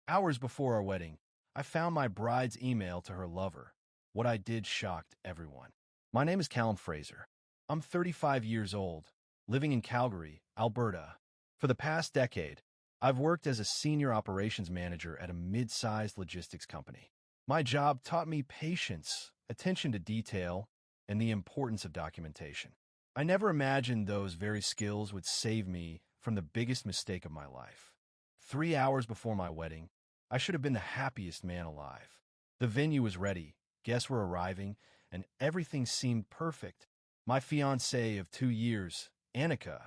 Hours before our wedding, I found my bride's email to her lover. What I did shocked everyone. My name is Callum Fraser. I'm 35 years old, living in Calgary, Alberta. For the past decade, I've worked as a senior operations manager at a mid-sized logistics company. My job taught me patience, attention to detail, and the importance of documentation. I never imagined those very skills would save me from the biggest mistake of my life. 3 hours before my wedding, I should have been the happiest man alive. The venue was ready, guests were arriving, and everything seemed perfect. My fiancée of 2 years, Annika,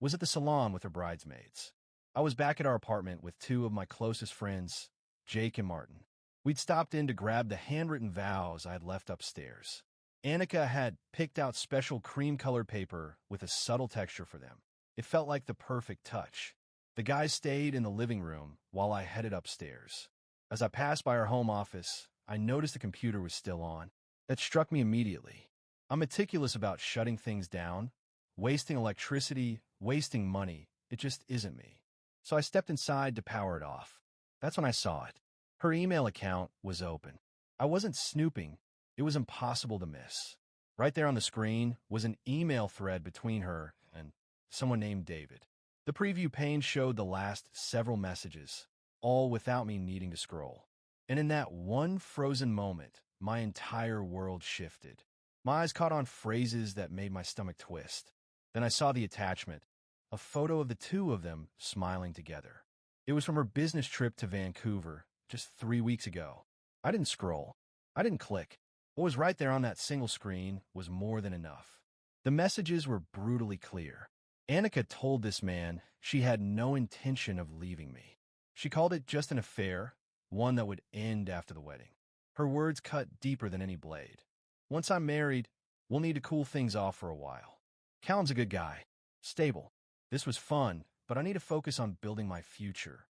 was at the salon with her bridesmaids. I was back at our apartment with two of my closest friends, Jake and Martin. We'd stopped in to grab the handwritten vows I had left upstairs. Annika had picked out special cream-colored paper with a subtle texture for them. It felt like the perfect touch. The guys stayed in the living room while I headed upstairs. As I passed by our home office, I noticed the computer was still on. That struck me immediately. I'm meticulous about shutting things down, wasting electricity, wasting money. It just isn't me. So I stepped inside to power it off. That's when I saw it. Her email account was open. I wasn't snooping. It was impossible to miss. Right there on the screen was an email thread between her and someone named David. The preview pane showed the last several messages, all without me needing to scroll. And in that one frozen moment, my entire world shifted. My eyes caught on phrases that made my stomach twist. Then I saw the attachment, a photo of the two of them smiling together. It was from her business trip to Vancouver just 3 weeks ago. I didn't scroll. I didn't click. What was right there on that single screen was more than enough. The messages were brutally clear. Annika told this man she had no intention of leaving me. She called it just an affair, one that would end after the wedding. Her words cut deeper than any blade. Once I'm married, we'll need to cool things off for a while. Callum's a good guy, stable. This was fun, but I need to focus on building my future.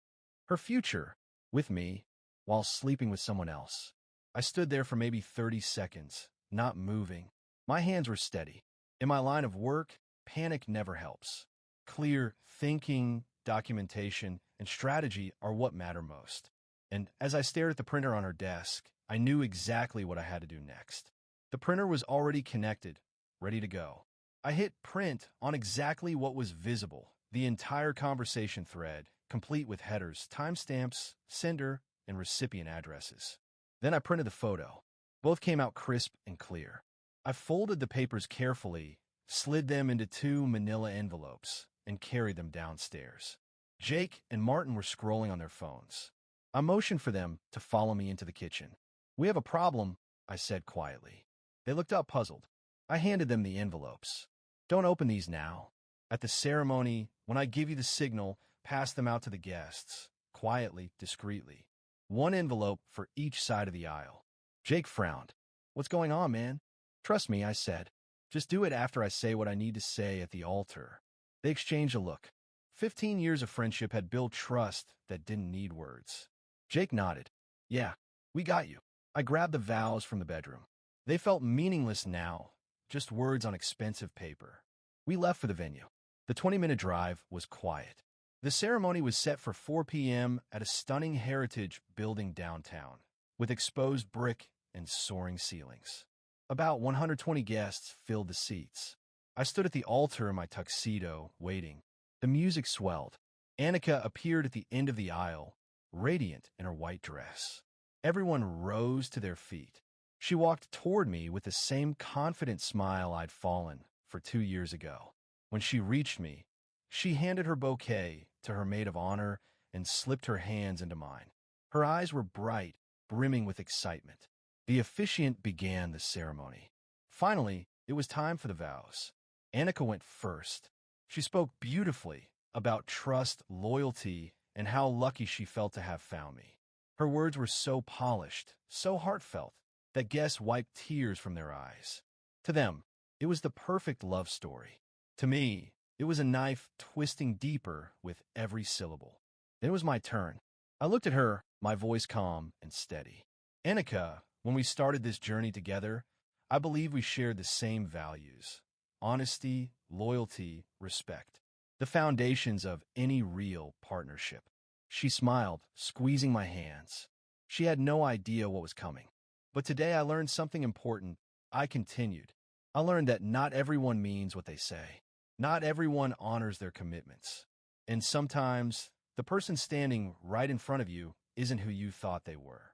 Her future, with me, while sleeping with someone else. I stood there for maybe 30 seconds, not moving. My hands were steady. In my line of work, panic never helps. Clear thinking, documentation, and strategy are what matter most. And as I stared at the printer on her desk, I knew exactly what I had to do next. The printer was already connected, ready to go. I hit print on exactly what was visible, the entire conversation thread, complete with headers, timestamps, sender, and recipient addresses. Then I printed the photo. Both came out crisp and clear. I folded the papers carefully, slid them into 2 manila envelopes, and carried them downstairs. Jake and Martin were scrolling on their phones. I motioned for them to follow me into the kitchen. "We have a problem," I said quietly. They looked up puzzled. I handed them the envelopes. "Don't open these now. At the ceremony, when I give you the signal, pass them out to the guests, quietly, discreetly. 1 envelope for each side of the aisle." Jake frowned. "What's going on, man?" "Trust me," I said. "Just do it after I say what I need to say at the altar." They exchanged a look. 15 years of friendship had built trust that didn't need words. Jake nodded. "Yeah, we got you." I grabbed the vows from the bedroom. They felt meaningless now, just words on expensive paper. We left for the venue. The 20-minute drive was quiet. The ceremony was set for 4 p.m. at a stunning heritage building downtown, with exposed brick and soaring ceilings. About 120 guests filled the seats. I stood at the altar in my tuxedo, waiting. The music swelled. Annika appeared at the end of the aisle, radiant in her white dress. Everyone rose to their feet. She walked toward me with the same confident smile I'd fallen for 2 years ago. When she reached me, she handed her bouquet to her maid of honor and slipped her hands into mine. Her eyes were bright, brimming with excitement. The officiant began the ceremony. Finally, it was time for the vows. Annika went first. She spoke beautifully about trust, loyalty, and how lucky she felt to have found me. Her words were so polished, so heartfelt, that guests wiped tears from their eyes. To them, it was the perfect love story. To me, it was a knife twisting deeper with every syllable. Then it was my turn. I looked at her, my voice calm and steady. "Annika, when we started this journey together, I believe we shared the same values: honesty, loyalty, respect. The foundations of any real partnership. She smiled, squeezing my hands. She had no idea what was coming. But today I learned something important. I continued. I learned that not everyone means what they say. Not everyone honors their commitments. And sometimes, the person standing right in front of you isn't who you thought they were.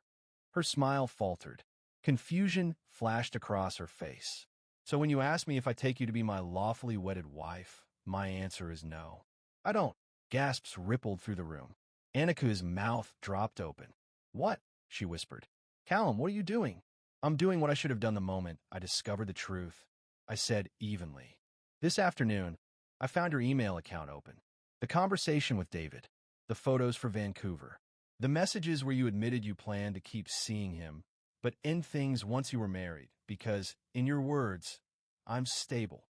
Her smile faltered. Confusion flashed across her face. So when you ask me if I take you to be my lawfully wedded wife, my answer is no. I don't. Gasps rippled through the room. Annika's mouth dropped open. What? She whispered. Callum, what are you doing? I'm doing what I should have done the moment I discovered the truth, I said evenly. This afternoon, I found your email account open. The conversation with David, the photos for Vancouver, the messages where you admitted you planned to keep seeing him, but end things once you were married, because, in your words, I'm stable.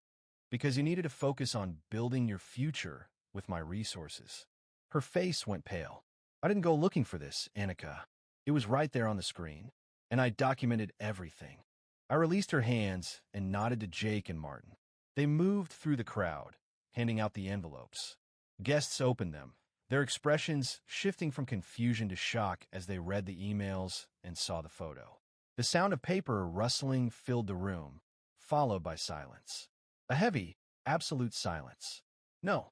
Because you needed to focus on building your future with my resources. Her face went pale. I didn't go looking for this, Annika. It was right there on the screen, and I documented everything. I released her hands and nodded to Jake and Martin. They moved through the crowd, handing out the envelopes. Guests opened them, their expressions shifting from confusion to shock as they read the emails and saw the photo. The sound of paper rustling filled the room, followed by silence. A heavy, absolute silence. No,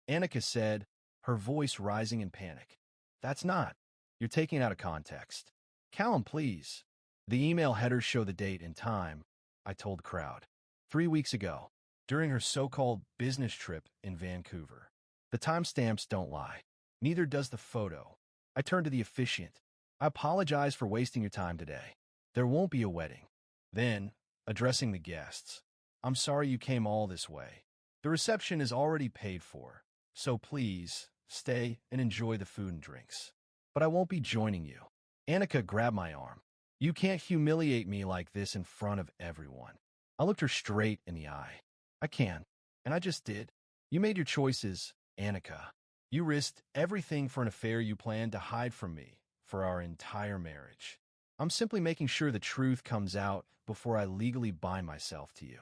Annika said, her voice rising in panic. That's not. You're taking it out of context. Callum, please. The email headers show the date and time, I told the crowd. 3 weeks ago, during her so-called business trip in Vancouver. The timestamps don't lie. Neither does the photo. I turned to the officiant. I apologize for wasting your time today. There won't be a wedding. Then, addressing the guests. I'm sorry you came all this way. The reception is already paid for, so please, stay and enjoy the food and drinks. But I won't be joining you. Annika grabbed my arm. You can't humiliate me like this in front of everyone. I looked her straight in the eye. I can, and I just did. You made your choices, Annika. You risked everything for an affair you planned to hide from me for our entire marriage. I'm simply making sure the truth comes out before I legally bind myself to you.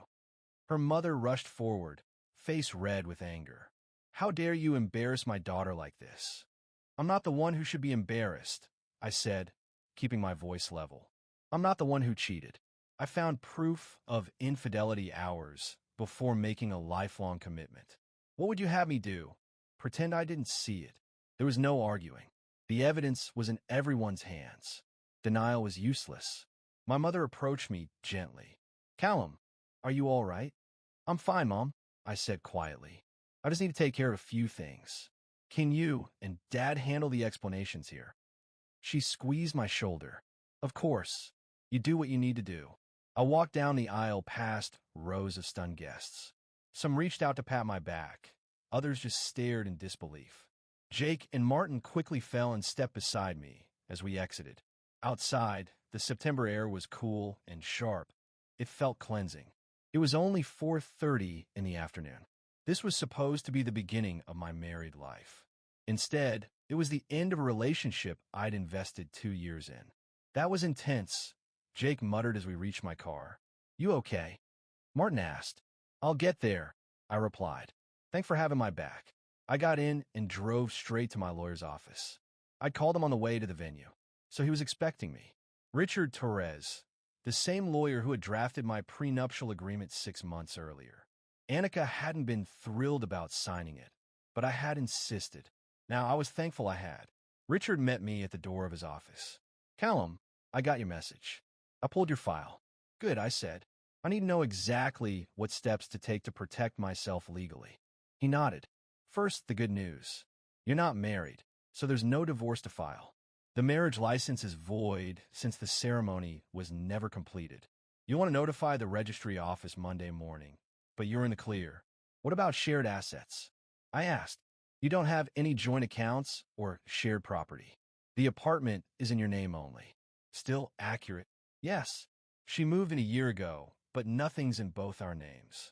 Her mother rushed forward, face red with anger. How dare you embarrass my daughter like this? I'm not the one who should be embarrassed, I said, keeping my voice level. I'm not the one who cheated. I found proof of infidelity hours before making a lifelong commitment. What would you have me do? Pretend I didn't see it. There was no arguing. The evidence was in everyone's hands. Denial was useless. My mother approached me gently. Callum, are you all right? I'm fine, Mom, I said quietly. I just need to take care of a few things. Can you and Dad handle the explanations here? She squeezed my shoulder. Of course. You do what you need to do. I walked down the aisle past rows of stunned guests. Some reached out to pat my back. Others just stared in disbelief. Jake and Martin quickly fell and stepped beside me as we exited. Outside, the September air was cool and sharp. It felt cleansing. It was only 4:30 in the afternoon. This was supposed to be the beginning of my married life. Instead, it was the end of a relationship I'd invested 2 years in. That was intense, Jake muttered as we reached my car. You okay? Martin asked. I'll get there, I replied. Thanks for having my back. I got in and drove straight to my lawyer's office. I'd called him on the way to the venue, so he was expecting me. Richard Torres, the same lawyer who had drafted my prenuptial agreement 6 months earlier. Annika hadn't been thrilled about signing it, but I had insisted. Now, I was thankful I had. Richard met me at the door of his office. Callum, I got your message. I pulled your file. Good, I said. I need to know exactly what steps to take to protect myself legally. He nodded. First, the good news. You're not married, so there's no divorce to file. The marriage license is void since the ceremony was never completed. You'll want to notify the registry office Monday morning, but you're in the clear. What about shared assets? I asked. You don't have any joint accounts or shared property. The apartment is in your name only. Still accurate? Yes. She moved in a year ago, but nothing's in both our names.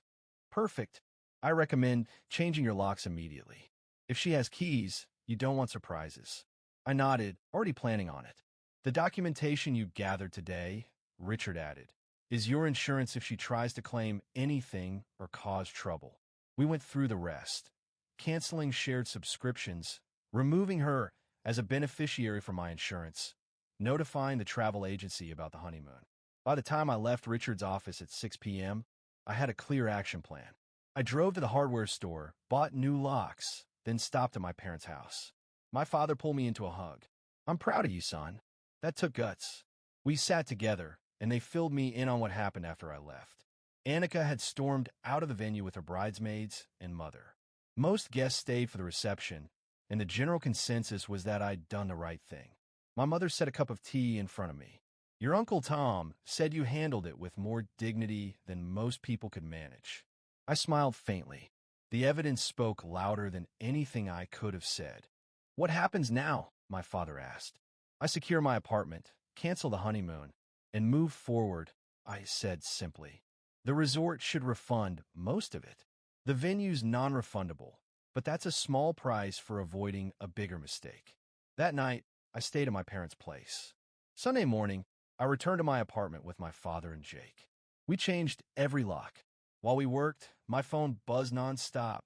Perfect. I recommend changing your locks immediately. If she has keys, you don't want surprises. I nodded, already planning on it. The documentation you gathered today, Richard added, is your insurance if she tries to claim anything or cause trouble. We went through the rest. Canceling shared subscriptions, removing her as a beneficiary for my insurance, notifying the travel agency about the honeymoon. By the time I left Richard's office at 6 p.m., I had a clear action plan. I drove to the hardware store, bought new locks, then stopped at my parents' house. My father pulled me into a hug. "I'm proud of you, son. That took guts." We sat together, and they filled me in on what happened after I left. Annika had stormed out of the venue with her bridesmaids and mother. Most guests stayed for the reception, and the general consensus was that I'd done the right thing. My mother set a cup of tea in front of me. "Your Uncle Tom said you handled it with more dignity than most people could manage." I smiled faintly. The evidence spoke louder than anything I could have said. "What happens now?" my father asked. "I secure my apartment, cancel the honeymoon, and move forward," I said simply. "The resort should refund most of it. The venue's non-refundable, but that's a small price for avoiding a bigger mistake." That night, I stayed at my parents' place. Sunday morning, I returned to my apartment with my father and Jake. We changed every lock. While we worked, my phone buzzed nonstop.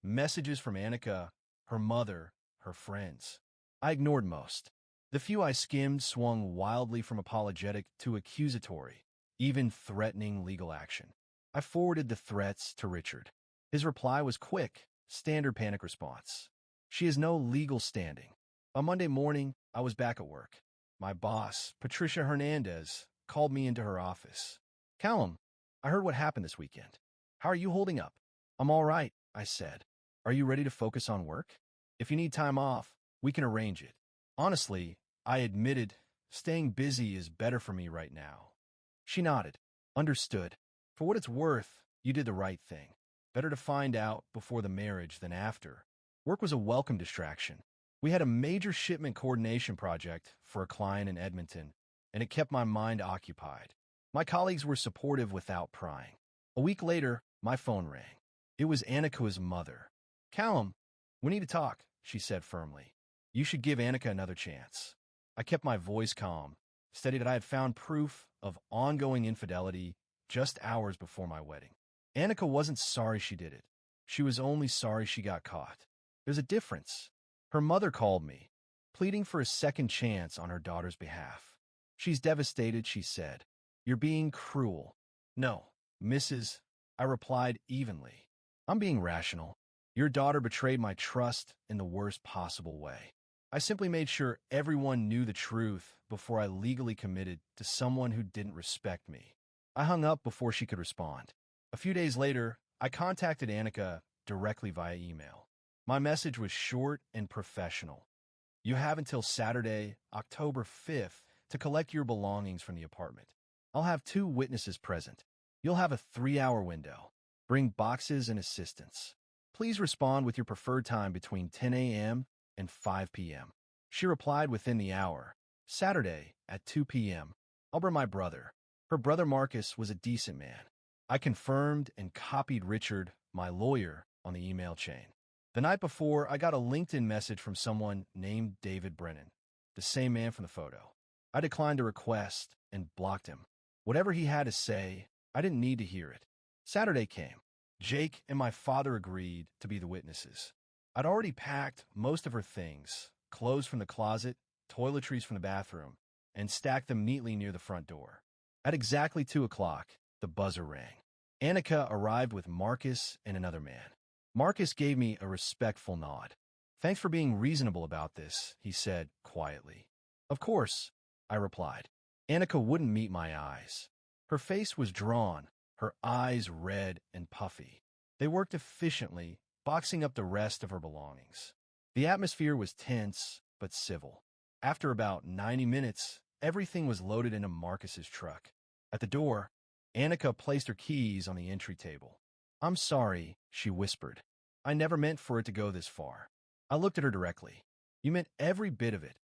Messages from Annika, her mother, her friends. I ignored most. The few I skimmed swung wildly from apologetic to accusatory, even threatening legal action. I forwarded the threats to Richard. His reply was quick, standard panic response. "She has no legal standing." On Monday morning, I was back at work. My boss, Patricia Hernandez, called me into her office. "Callum, I heard what happened this weekend. How are you holding up?" "I'm all right," I said. "Are you ready to focus on work? If you need time off, we can arrange it." Honestly, I admitted, staying busy is better for me right now. She nodded. "Understood. For what it's worth, you did the right thing. Better to find out before the marriage than after." Work was a welcome distraction. We had a major shipment coordination project for a client in Edmonton, and it kept my mind occupied. My colleagues were supportive without prying. A week later, my phone rang. It was Annika's mother. "Callum, we need to talk," she said firmly. "You should give Annika another chance." I kept my voice calm, stating that I had found proof of ongoing infidelity just hours before my wedding. Annika wasn't sorry she did it. She was only sorry she got caught. There's a difference. Her mother called me, pleading for a second chance on her daughter's behalf. "She's devastated," she said. "You're being cruel." "No, Mrs." I replied evenly. "I'm being rational. Your daughter betrayed my trust in the worst possible way. I simply made sure everyone knew the truth before I legally committed to someone who didn't respect me." I hung up before she could respond. A few days later, I contacted Annika directly via email. My message was short and professional. "You have until Saturday, October 5th, to collect your belongings from the apartment. I'll have 2 witnesses present. You'll have a 3-hour window. Bring boxes and assistants. Please respond with your preferred time between 10 a.m. and 5 p.m. She replied within the hour. Saturday at 2 p.m. I'll bring my brother. Her brother Marcus was a decent man. I confirmed and copied Richard, my lawyer, on the email chain. The night before, I got a LinkedIn message from someone named David Brennan, the same man from the photo. I declined a request and blocked him. Whatever he had to say, I didn't need to hear it. Saturday came. Jake and my father agreed to be the witnesses. I'd already packed most of her things, clothes from the closet, toiletries from the bathroom, and stacked them neatly near the front door. At exactly 2 o'clock, the buzzer rang. Annika arrived with Marcus and another man. Marcus gave me a respectful nod. "Thanks for being reasonable about this," he said quietly. "Of course," I replied. Annika wouldn't meet my eyes. Her face was drawn, her eyes red and puffy. They worked efficiently, boxing up the rest of her belongings. The atmosphere was tense, but civil. After about 90 minutes, everything was loaded into Marcus's truck. At the door, Annika placed her keys on the entry table. "I'm sorry," she whispered. "I never meant for it to go this far." I looked at her directly. "You meant every bit of it,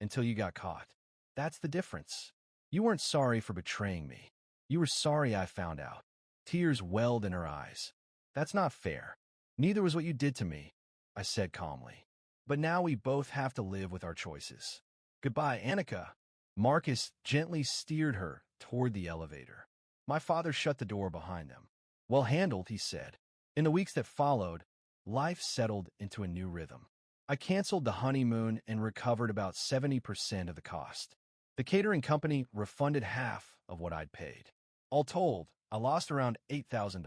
until you got caught. That's the difference. You weren't sorry for betraying me. You were sorry I found out." Tears welled in her eyes. "That's not fair. Neither was what you did to me," I said calmly. "But now we both have to live with our choices. Goodbye, Annika." Marcus gently steered her toward the elevator. My father shut the door behind them. "Well handled," he said. In the weeks that followed, life settled into a new rhythm. I canceled the honeymoon and recovered about 70% of the cost. The catering company refunded half of what I'd paid. All told, I lost around $8,000.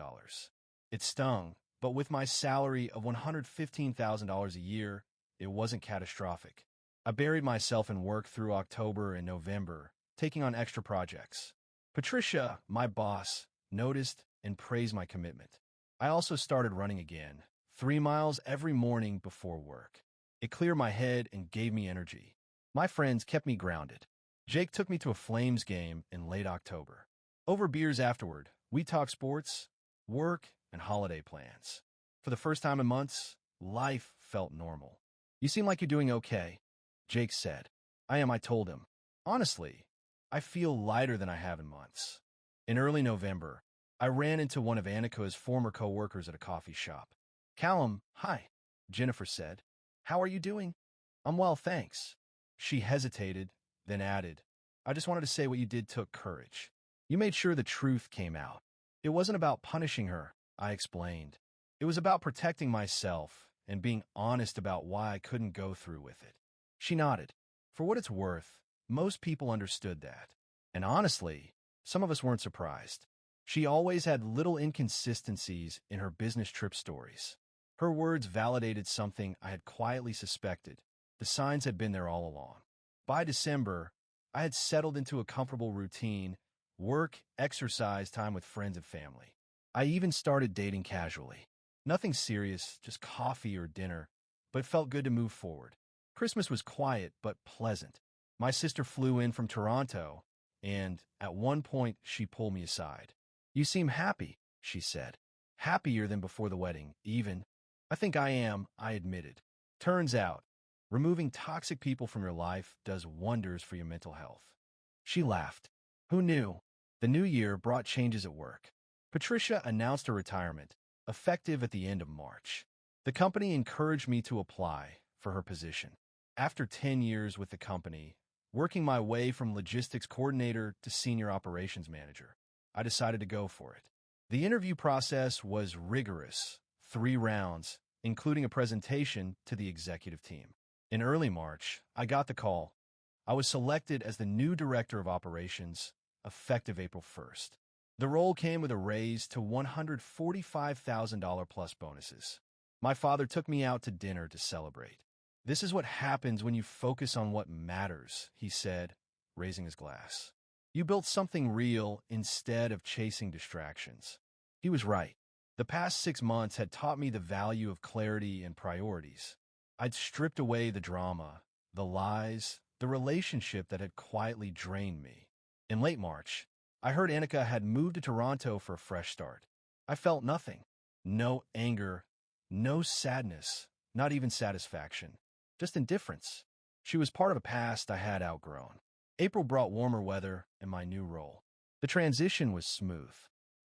It stung, but with my salary of $115,000 a year, it wasn't catastrophic. I buried myself in work through October and November, taking on extra projects. Patricia, my boss, noticed and praised my commitment. I also started running again, 3 miles every morning before work. It cleared my head and gave me energy. My friends kept me grounded. Jake took me to a Flames game in late October. Over beers afterward, we talked sports, work, and holiday plans. For the first time in months, life felt normal. "You seem like you're doing okay," Jake said. "I am," I told him. "Honestly, I feel lighter than I have in months." In early November, I ran into one of Annika's former co-workers at a coffee shop. "Callum, hi," Jennifer said. "How are you doing?" "I'm well, thanks." She hesitated, then added, "I just wanted to say what you did took courage. You made sure the truth came out." "It wasn't about punishing her," I explained. "It was about protecting myself and being honest about why I couldn't go through with it." She nodded. For what it's worth, most people understood that. And honestly, some of us weren't surprised. She always had little inconsistencies in her business trip stories. Her words validated something I had quietly suspected. The signs had been there all along. By December, I had settled into a comfortable routine: work, exercise, time with friends and family. I even started dating casually. Nothing serious, just coffee or dinner, but it felt good to move forward. Christmas was quiet but pleasant. My sister flew in from Toronto, and at one point she pulled me aside. "You seem happy," she said. "Happier than before the wedding, even." "I think I am," I admitted. "Turns out, removing toxic people from your life does wonders for your mental health." She laughed. Who knew? The new year brought changes at work. Patricia announced her retirement, effective at the end of March. The company encouraged me to apply for her position. After 10 years with the company, working my way from logistics coordinator to senior operations manager, I decided to go for it. The interview process was rigorous, 3 rounds, including a presentation to the executive team. In early March, I got the call. I was selected as the new director of operations, effective April 1st. The role came with a raise to $145,000 plus bonuses. My father took me out to dinner to celebrate. "This is what happens when you focus on what matters," he said, raising his glass. "You built something real instead of chasing distractions." He was right. The past 6 months had taught me the value of clarity and priorities. I'd stripped away the drama, the lies, the relationship that had quietly drained me. In late March, I heard Annika had moved to Toronto for a fresh start. I felt nothing. No anger, no sadness, not even satisfaction. Just indifference. She was part of a past I had outgrown. April brought warmer weather and my new role. The transition was smooth.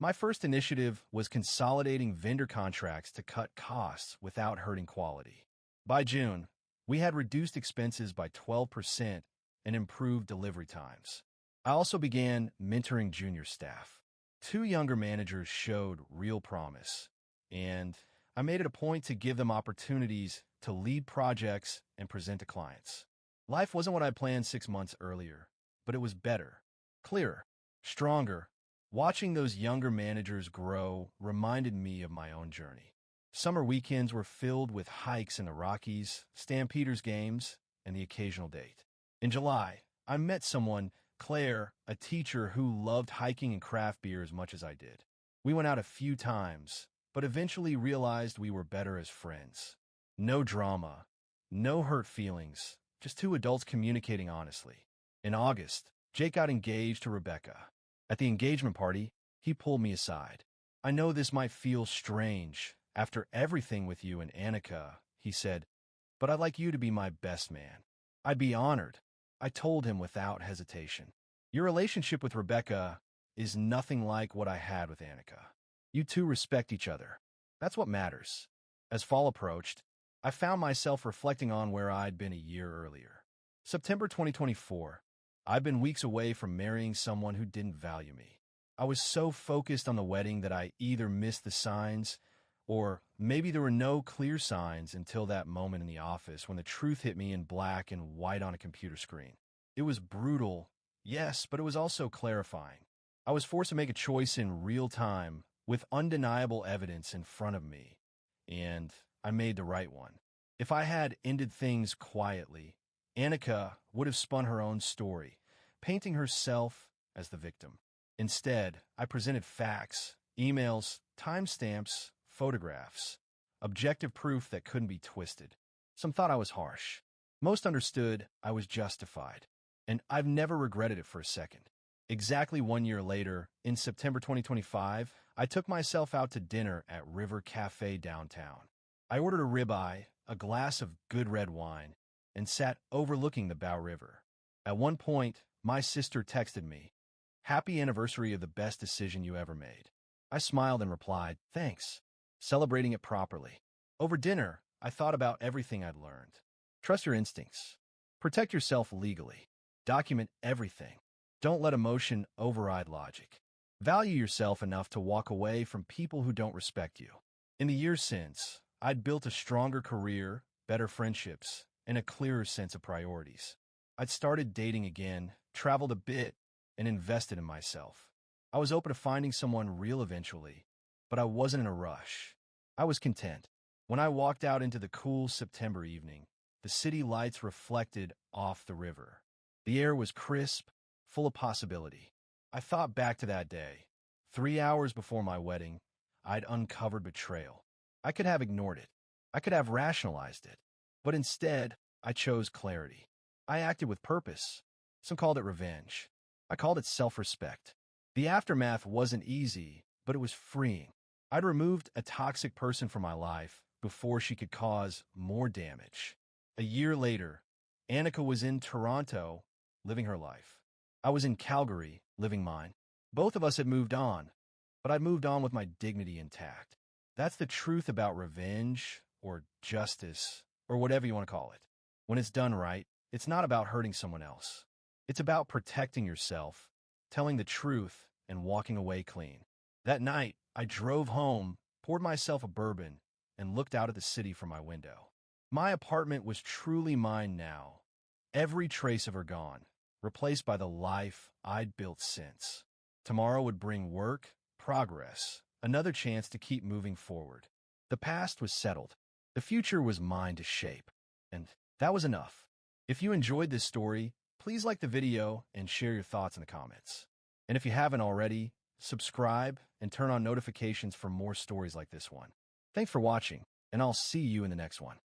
My first initiative was consolidating vendor contracts to cut costs without hurting quality. By June, we had reduced expenses by 12% and improved delivery times. I also began mentoring junior staff. 2 younger managers showed real promise, and I made it a point to give them opportunities to lead projects and present to clients. Life wasn't what I planned 6 months earlier, but it was better, clearer, stronger. Watching those younger managers grow reminded me of my own journey. Summer weekends were filled with hikes in the Rockies, Stampeders games, and the occasional date. In July, I met someone, Claire, a teacher who loved hiking and craft beer as much as I did. We went out a few times, but eventually realized we were better as friends. No drama, no hurt feelings, just 2 adults communicating honestly. In August, Jake got engaged to Rebecca. At the engagement party, he pulled me aside. "I know this might feel strange after everything with you and Annika," he said, "but I'd like you to be my best man." "I'd be honored," I told him without hesitation. "Your relationship with Rebecca is nothing like what I had with Annika. You two respect each other. That's what matters." As fall approached, I found myself reflecting on where I'd been a year earlier. September 2024. I'd been weeks away from marrying someone who didn't value me. I was so focused on the wedding that I either missed the signs Or maybe there were no clear signs until that moment in the office when the truth hit me in black and white on a computer screen. It was brutal, yes, but it was also clarifying. I was forced to make a choice in real time with undeniable evidence in front of me, and I made the right one. If I had ended things quietly, Annika would have spun her own story, painting herself as the victim. Instead, I presented facts, emails, timestamps, photographs, objective proof that couldn't be twisted. Some thought I was harsh. Most understood I was justified, and I've never regretted it for a second. Exactly 1 year later, in September 2025, I took myself out to dinner at River Cafe downtown. I ordered a ribeye, a glass of good red wine, and sat overlooking the Bow River. At one point, my sister texted me, "Happy anniversary of the best decision you ever made." I smiled and replied, "Thanks," celebrating it properly. Over dinner, I thought about everything I'd learned. Trust your instincts. Protect yourself legally. Document everything. Don't let emotion override logic. Value yourself enough to walk away from people who don't respect you. In the years since, I'd built a stronger career, better friendships, and a clearer sense of priorities. I'd started dating again, traveled a bit, and invested in myself. I was open to finding someone real eventually, but I wasn't in a rush. I was content. When I walked out into the cool September evening, the city lights reflected off the river. The air was crisp, full of possibility. I thought back to that day. 3 hours before my wedding, I'd uncovered betrayal. I could have ignored it. I could have rationalized it. But instead, I chose clarity. I acted with purpose. Some called it revenge. I called it self-respect. The aftermath wasn't easy, but it was freeing. I'd removed a toxic person from my life before she could cause more damage. A year later, Annika was in Toronto, living her life. I was in Calgary, living mine. Both of us had moved on, but I'd moved on with my dignity intact. That's the truth about revenge, or justice, or whatever you want to call it. When it's done right, it's not about hurting someone else. It's about protecting yourself, telling the truth, and walking away clean. That night, I drove home, poured myself a bourbon, and looked out at the city from my window. My apartment was truly mine now. Every trace of her gone, replaced by the life I'd built since. Tomorrow would bring work, progress, another chance to keep moving forward. The past was settled. The future was mine to shape. And that was enough. If you enjoyed this story, please like the video and share your thoughts in the comments. And if you haven't already, subscribe and turn on notifications for more stories like this one. Thanks for watching, and I'll see you in the next one.